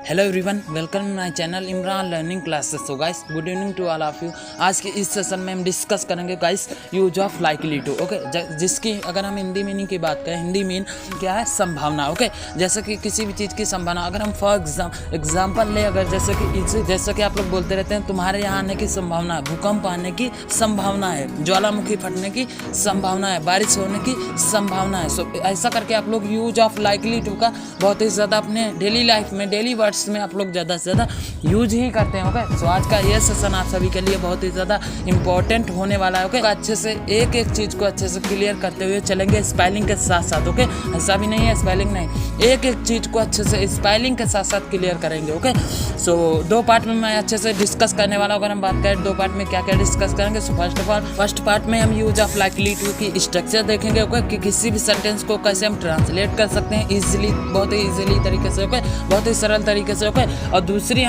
Hello everyone, welcome my channel Imran learning classes. So guys, good evening to all of you. आज के इस session में हम discuss करेंगे guys use of likely to. Okay, जिसकी अगर हम हिंदी मीनिंग की बात करें, हिंदी मीन क्या है? संभावना। ओके, जैसे कि किसी भी चीज़ की संभावना, अगर हम फॉर एग्जाम्पल ले, अगर जैसे कि आप लोग बोलते रहते हैं तुम्हारे यहाँ आने की संभावना है, भूकंप आने की संभावना है, ज्वालामुखी फटने की संभावना है, बारिश होने की संभावना है। सो ऐसा करके आप लोग यूज ऑफ लाइकली टू का बहुत ही ज़्यादा अपने डेली लाइफ में, डेली वर्ड्स में आप लोग ज़्यादा से ज़्यादा यूज ही करते हैं। ओके, सो आज का ये सेशन आप सभी के लिए बहुत ही ज़्यादा इंपॉर्टेंट होने वाला है। ओके, अच्छे से एक एक चीज़ को अच्छे से क्लियर करते हुए चलेंगे स्पेलिंग के साथ साथ। ओके, ऐसा भी नहीं है स्पेलिंग नहीं, एक एक चीज़ को अच्छे से स्पेलिंग के साथ साथ क्लियर करेंगे। ओके, सो दो पार्ट में मैं अच्छे से डिस्कस करने वाला हूँ। अगर हम बात करें दो पार्ट में क्या क्या डिस्कस करेंगे, so first of all first part में हम यूज ऑफ लाइकली टू की स्ट्रक्चर देखेंगे। ओके, कि किसी भी सेंटेंस को कैसे हम ट्रांसलेट कर सकते हैं इजीली, बहुत ही इजीली तरीके से। ओके, बहुत ही सरल तरीके से। ओके, और दूसरे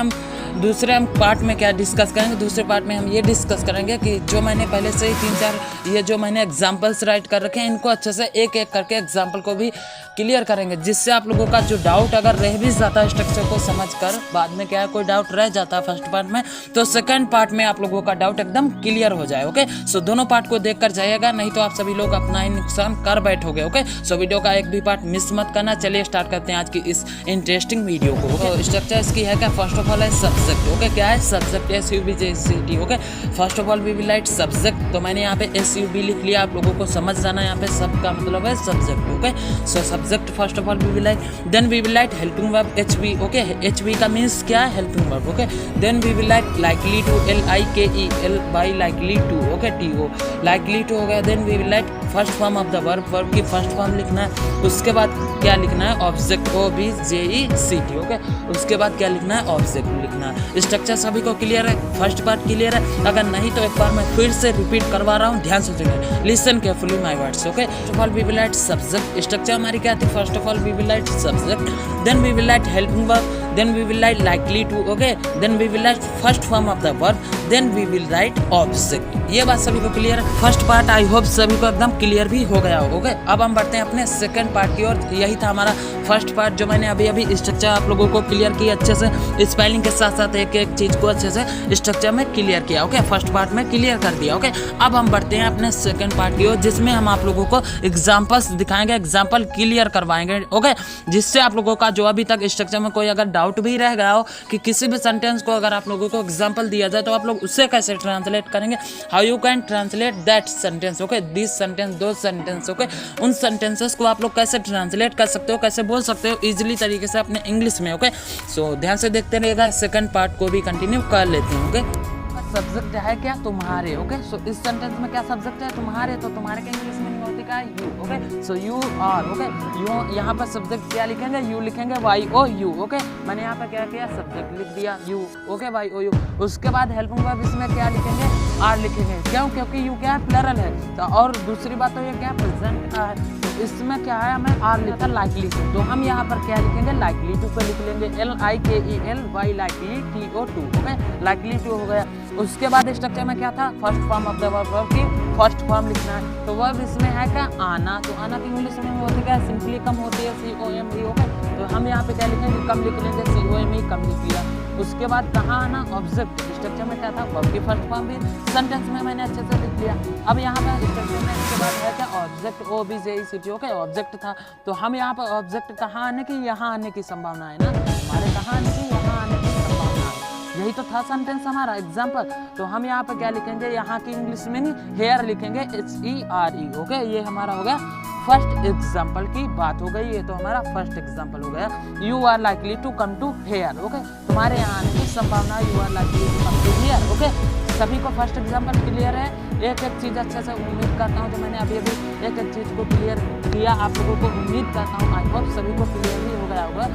हम पार्ट में क्या डिस्कस करेंगे, दूसरे पार्ट में हम ये डिस्कस करेंगे कि जो मैंने पहले से ही 3-4 ये जो मैंने एग्जांपल्स राइट कर रखे हैं, इनको अच्छे से एक एक करके एग्जांपल को भी क्लियर करेंगे, जिससे आप लोगों का जो डाउट अगर रह भी जाता है स्ट्रक्चर को समझकर, बाद में क्या है कोई डाउट रह जाता है फर्स्ट पार्ट में, तो सेकंड पार्ट में आप लोगों का डाउट एकदम क्लियर हो जाए। ओके, सो दोनों पार्ट को देख कर जाइएगा, नहीं तो आप सभी लोग अपना ही नुकसान कर बैठोगे। ओके, सो वीडियो का एक भी पार्ट मिस मत करना। चलिए स्टार्ट करते हैं आज की इस इंटरेस्टिंग वीडियो को। तो स्ट्रक्चर इसकी है क्या? फर्स्ट ऑफ ऑल है सब्जेक्ट। ओके, क्या है? Subject, SUBJECT। Okay, first of all we will write subject, तो मैंने यहाँ पे SUB लिख लिया, आप लोगों को समझ जाना यहाँ पे सब का मतलब है subject. Okay, so subject first of all we will write, then we will write helping verb HV। Okay, HV का मीन्स क्या है? Helping verb. Okay, then we will write likely to, LIKELY likely to. Okay, TO likely to हो गया। Then we will write first form of the verb की first form लिखना है। उसके बाद क्या लिखना है? Object, OBJECT। ओके, उसके बाद क्या लिखना है? ऑब्जेक्ट लिखना है। स्ट्रक्चर सभी को क्लियर है? फर्स्ट पार्ट क्लियर है? अगर नहीं तो एक बार मैं फिर से रिपीट करवा रहा हूँ, ध्यान से सुनिए, listen carefully my words. Okay, first of all we will write subject. Structure हमारी क्या थी? First of all we will write subject, then we will write helping verb, then we will write likely to। okay, then we will write first form of the verb, then we will write object। ये बात सभी को clear है? First part I hope सभी को एकदम clear भी हो गया हो। ओके, अब हम बढ़ते हैं अपने सेकंड पार्ट की ओर। यही था हमारा फर्स्ट पार्ट, जो मैंने अभी अभी स्ट्रक्चर आप लोगों को क्लियर किया अच्छे से, स्पेलिंग के साथ साथ एक एक चीज़ को अच्छे से स्ट्रक्चर में क्लियर किया। ओके, फर्स्ट पार्ट में क्लियर कर दिया। ओके, अब हम बढ़ते हैं अपने सेकंड पार्ट की ओर, जिसमें हम आप लोगों को एग्जाम्पल्स दिखाएंगे, एग्जाम्पल क्लियर करवाएंगे। ओके, जिससे आप लोगों का जो अभी तक स्ट्रक्चर में कोई अगर डाउट भी रह गया हो कि किसी भी सेंटेंस को अगर आप लोगों को एग्जांपल दिया जाए तो आप लोग उससे कैसे ट्रांसलेट करेंगे, how you can translate that sentence. Okay, this sentence, दो सेंटेंस। ओके, उन सेंटेंसेस को आप लोग कैसे ट्रांसलेट कर सकते हो, कैसे बोल सकते हो इजीली तरीके से अपने इंग्लिश में। ओके, सो ध्यान से देखते रहिएगा, सेकंड पार्ट को भी कंटिन्यू कर लेते हैं। ओके, सब्जेक्ट है क्या? तुम्हारे। ओके, सो इस सेंटेंस में क्या सब्जेक्ट है? तुम्हारे। तो तुम्हारे के इंग्लिश में होती क्या? You. Okay, so you are. Okay, you यहाँ पर सब्जेक्ट क्या लिखेंगे? यू लिखेंगे, YOU। ओके, मैंने यहाँ पर क्या किया? सब्जेक्ट लिख दिया यू। Okay, YOU। उसके बाद हेल्पिंग वर्ब इसमें क्या लिखेंगे? आर लिखेंगे। क्यों? क्योंकि यू क्या है? प्लरल है। तो और दूसरी बात तो ये क्या है? प्रेजेंट का है, तो इसमें क्या है? हमें आर लिखा लाइकली टू, तो हम यहाँ पर क्या लिखेंगे? लाइकली टू पे लिख लेंगे LIKELY likely TO2। Okay, likely to हो गया। उसके बाद स्ट्रक्चर में क्या था? First form of the verb की फर्स्ट फॉर्म लिखना है। तो वर्ब इसमें है क्या? आना। तो आना की इंग्लिश में होती क्या? सिंपली कम होती है, COME। ओके, तो हम यहाँ पे क्या लिखेंगे? कम लिख लेंगे, COME, कम लिख लिया। उसके बाद कहाँ आना? ऑब्जेक्ट। स्ट्रक्चर में क्या था? वर्ब की फर्स्ट फॉर्म भी सेंटेंस में मैंने अच्छे से लिख लिया। अब यहाँ पे स्ट्रक्चर में इसके बाद है क्या? Object, OBJECT। ओके, ऑब्जेक्ट था, तो हम यहाँ पर ऑब्जेक्ट कहाँ आने की? यहाँ आने की संभावना है ना, हमारे कहाँ आने की? यहाँ आने की संभावना है। यही तो था सेंटेंस हमारा एग्जाम्पल। तो हम यहाँ पे क्या लिखेंगे? यहाँ की इंग्लिश में नहीं, हेयर लिखेंगे, HERE। ओके, ये हमारा हो गया फर्स्ट एग्जाम्पल की बात हो गई। ये तो हमारा फर्स्ट एग्जाम्पल हो गया। You are likely to come to here. Okay, तुम्हारे यहाँ आने की संभावना, you are likely to come to here. Okay, सभी को फर्स्ट एग्जाम्पल क्लियर है? एक एक चीज़ अच्छे से उम्मीद करता हूँ, जो मैंने अभी अभी एक एक चीज़ को क्लियर किया, आप लोगों को उम्मीद करता हूँ आई होप सभी को क्लियर भी हो गया होगा।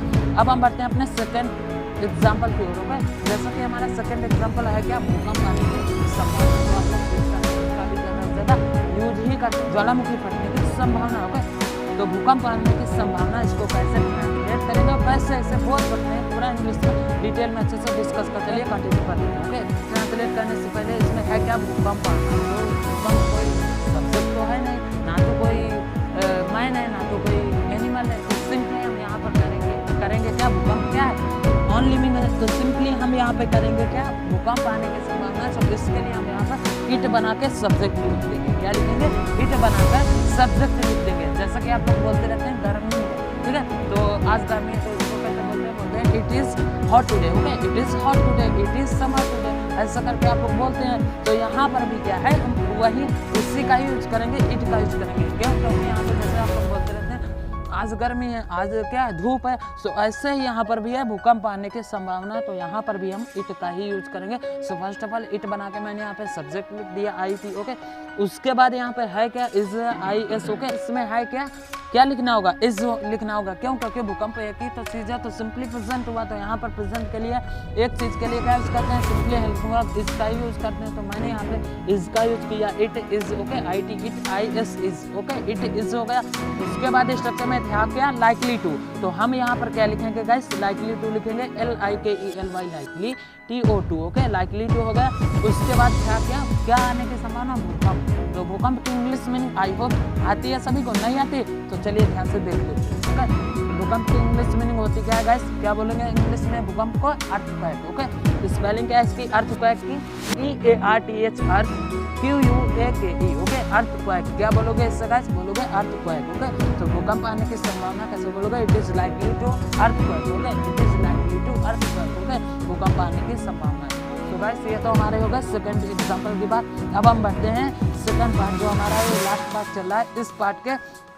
अब हम बढ़ते हैं अपने सेकंड एग्जाम्पल की ओर। ओके, जैसा कि हमारा सेकंड एग्जाम्पल है क्या? भूकंप आने की संभावना, का भी ज़्यादा यूज ही करते हैं, ज्वालामुखी फटने की संभावना। ओके, तो भूकंप आने की संभावना, इसको कैसे ट्रांसलेट करेंगे और कैसे ऐसे बोल सकते हैं, पूरा इंग्लिश में डिटेल में अच्छे से डिस्कस कर। चलिए कंटिन्यू करते हैं। ओके, ट्रांसलेट करने से पहले इसमें है क्या? भूकंप आना। तो भूकंप कोई सब्जेक्ट तो है नहीं, ना तो कोई मैन है, ना तो कोई एनिमल है, तो सिंपली हम यहाँ पर करेंगे क्या? भूकंप क्या है? नॉन लिविंग है तो सिंपली हम यहाँ पे करेंगे क्या, भूकंप आने की संभावना। तो इसके लिए हम यहाँ पर इट बना के सब्जेक्ट लिख देंगे। क्या लिखेंगे, इट बनाकर सब्जेक्ट लिख देंगे। जैसा कि आप लोग बोलते रहते हैं गर्मी है, ठीक है, तो आज गर्मी है तो इसको कैसे बोलते हैं it is hot today. Okay, it is hot today, it is summer today, ऐसा करके आप लोग बोलते हैं। तो यहाँ पर भी क्या है, हम वही उसी का यूज करेंगे, इट का यूज करेंगे। क्यों, क्योंकि यहाँ पे जैसे आप लोग बोलते रहते हैं आज गर्मी है, आज क्या है, धूप है, सो ऐसे ही यहाँ पर भी है भूकंप आने की संभावना है। तो यहाँ पर भी हम इट का ही यूज करेंगे। So first of all it बना के मैंने यहाँ पे सब्जेक्ट लिख दिया IT। ओके, उसके बाद यहाँ पे है क्या, इज IS। ओके, इसमें है क्या, क्या लिखना होगा, इज लिखना होगा। क्यों, क्योंकि भूकंप एक ही तो चीज़ है, तो सिंपली प्रेजेंट हुआ। तो यहाँ पर प्रेजेंट के लिए एक चीज़ के लिए क्या यूज करते हैं, सिंपली हेल्प हुआ, इसका यूज करते हैं। तो मैंने यहाँ पे इज का यूज किया, it is. Okay, IT it IS is. Okay, it is हो गया। उसके बाद स्ट्रक्चर में था क्या, लाइकली टू। तो हम यहाँ पर क्या लिखेंगे गाइस, लाइकली टू लिखेंगे, LIKELY, likely TO2। Okay, likely to हो गया। उसके बाद था क्या आने की संभावना, भूकंप। तो भूकंप की इंग्लिश मीनिंग आई होप आती है सभी को, नहीं आती तो चलिए ध्यान से देख लेते हैं। ओके, भूकंप की इंग्लिश मीनिंग होती क्या है गाइस, क्या बोलेंगे इंग्लिश में भूकंप को, अर्थक्वेक। ओके, स्पेलिंग क्या है इसकी, अर्थक्वेक की EARTH, अर्थ QUAKE। Okay, earthquake. क्या बोलोगे इससे गाइस, बोलोगे अर्थक्वेक। ओके, तो भूकंप आने की संभावना कैसे बोलोगे, it is likely to earthquake. Okay, it is likely to earthquake. Okay, भूकंप आने की संभावना है। तो गाइस ये तो हमारे होगा सेकंड एग्जांपल की बात। अब हम बढ़ते हैं सेकंड पार्ट, जो हमारा ये लास्ट पार्ट चल रहा है, इस पार्ट के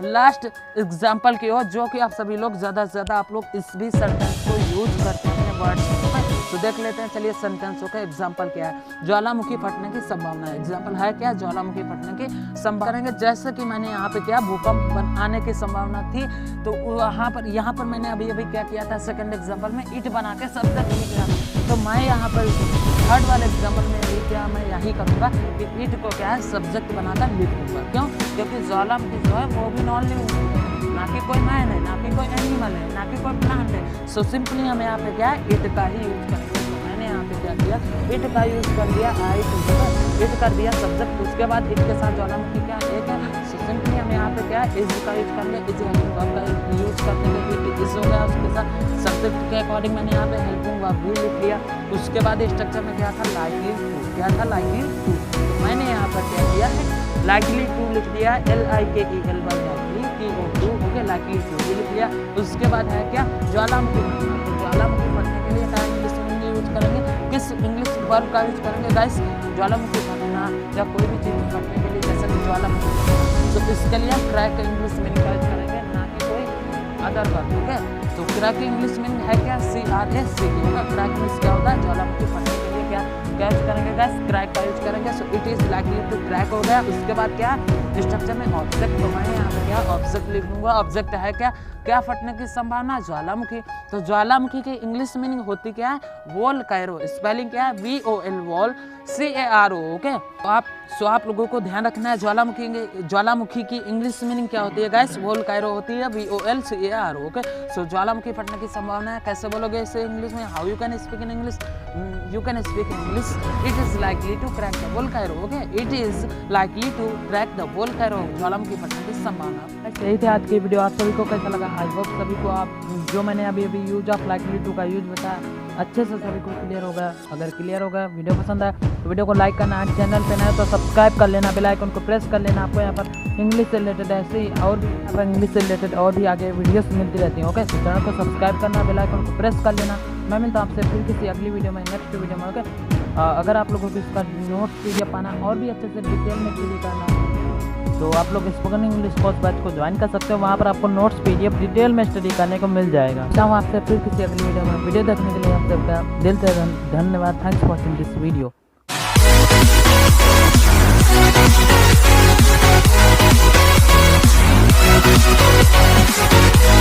लास्ट एग्जांपल की ओर, जो कि आप सभी लोग ज़्यादा से ज़्यादा आप लोग इस भी सेंटेंस को यूज करते हैं वर्ड्स में। तो देख लेते हैं, चलिए सेंटेंसों का एग्जाम्पल क्या है, ज्वालामुखी फटने की संभावना है। एग्जाम्पल है क्या, ज्वालामुखी फटने की संभावना करेंगे। जैसे कि मैंने यहाँ पे क्या, भूकंप आने की संभावना थी, तो यहाँ पर मैंने अभी क्या किया था, सेकंड एग्जाम्पल में इट बना के सब्जेक्ट लिखा। तो मैं यहाँ पर थर्ड वाले एग्जाम्पल में भी क्या मैं यही करूँगा कि इट को क्या है, सब्जेक्ट बनाकर लिख दूँगा। क्यों, क्योंकि ज्वालामुखी जो है वो भी नॉन लिविंग है, ना कि कोई मैन है, ना कि कोई एनिमल है, ना कि कोई प्लांट है। सो सिंपली हम यहाँ पे क्या है, इट का ही यूज करेंगे। तो मैंने यहाँ पे क्या किया, इट का यूज कर दिया, इट कर दिया सब्जेक्ट। उसके बाद इट के साथ ज्वालामुखी क्या एक है। सो सिंपली हम यहाँ पे क्या है, इज का यूज कर लिया, इज वर्ब का यूज कर देंगे, इट इज हो गया। उसके साथ सब्जेक्ट के अकॉर्डिंग मैंने यहाँ पे हेल्पिंग वर्ब भी लिख लिया। उसके बाद स्ट्रक्चर में क्या था, लाइकली टू। क्या था, लाइकली टू। तो मैंने यहाँ पर क्या किया है, लाइकली टू लिख दिया, LIKELY, TO2। Okay, likely to भी लिख लिया। उसके बाद है क्या, ज्वालामुखी फटना। तो ज्वालामुखी फटने के लिए क्या इंग्लिश में यूज करेंगे, किस इंग्लिश वर्ब का यूज करेंगे गाइस, ज्वालामुखी फटना या कोई भी चीज़ फटने के लिए, जैसे कि ज्वालामुखी। तो इसके लिए हम क्रैक इंग्लिश मीनिंग का यूज करेंगे, ना कि कोई अदर वर्ब। ओके, तो क्रैक इंग्लिश मीनिंग है क्या, CRACK। होगा, क्रैक इंग्लिश क्या होता है, ज्वालामुखी फटने के लिए क्या यूज करेंगे गाइस, क्रैक का यूज करेंगे। So it is likely to crack हो गया। उसके बाद क्या, स्ट्रक्चर में ऑब्जेक्ट। तो मैं यहाँ पे क्या ऑब्जेक्ट लिख दूंगा। ऑब्जेक्ट है क्या फटने की संभावना, ज्वालामुखी। तो ज्वालामुखी की इंग्लिश मीनिंग होती क्या है, वोल्कानो। स्पेलिंग क्या है, VOL, वॉल CARO। ओके, तो आप लोगों को ध्यान रखना है, ज्वालामुखी की इंग्लिश मीनिंग क्या होती है गाइस, वोल्कानो होती है, VOL CARO। ओके, सो ज्वालामुखी फटने की संभावना है। कैसे बोलोगे इसे इंग्लिश में, how you can speak in English, you can speak in English, it is likely to crack the volcano. Okay, it is likely to crack the volcano, ज्वालामुखी फटने की संभावना। यही थे आज की वीडियो। आप सभी को कैसा लगा, आई होप सभी को आप जो मैंने अभी यूज ऑफ लाइकली टू का यूज बताया अच्छे से सभी को क्लियर होगा। अगर क्लियर होगा, वीडियो पसंद आया तो वीडियो को लाइक करना, चैनल पे नए तो सब्सक्राइब कर लेना, बेल आइकन को प्रेस कर लेना। आपको यहाँ पर इंग्लिश से रिलेटेड ऐसे ही और भी यहाँ पर इंग्लिश से रिलेटेड और भी आगे वीडियोस मिलती रहती हैं। ओके, तो चैनल को सब्सक्राइब करना, बेल आइकन को प्रेस कर लेना। मैं मिलता हूँ आपसे फिर किसी अगली वीडियो में, नेक्स्ट वीडियो में। ओके, अगर आप लोगों को इसका नोट्स PDF पाना और भी अच्छे से डिटेल में स्टडी करना तो आप लोग स्पोकन इंग्लिश कोर्स बैच को ज्वाइन कर सकते हो। वहाँ पर आपको नोट्स PDF डिटेल में स्टडी करने को मिल जाएगा। चाहूँ आपसे फिर किसी अगली वीडियो में। वीडियो देखने के लिए आप सबका दिल से धन्यवाद। Thanks for watching this video.